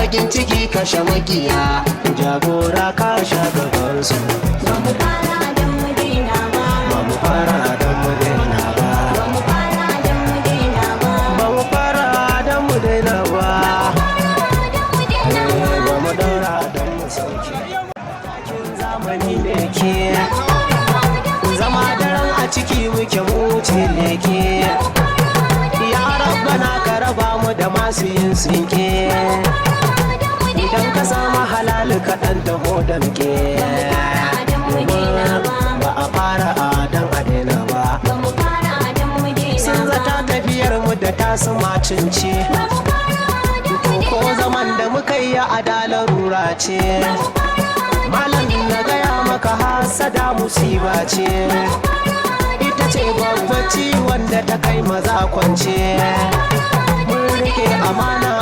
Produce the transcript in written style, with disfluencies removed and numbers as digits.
bakin ciki kashe makiya jagora ka sha gabansu. Ba mu fara don mu daina ba. Ba mu fara don mu daina ba. Ba mu fara don mu daina ba. Ba mu fara don mu daina ba. Ba mu daura don mu sauke. Takin zamani ne ke zama daren a ciki muke muce leke. Ya rabbana ka raba mu da masu yin sinke. Idan ka samu halal ka ɗan taho damke. Ba a fara don a daina ba. Sun zata tafiyar mu da tasu macince. Ko zaman da muka yi a dalarura ce. Malam na gaya maka hasada musiba ce. Ita ce babbar ciwon da ta kai maza kwance. Mun rike amana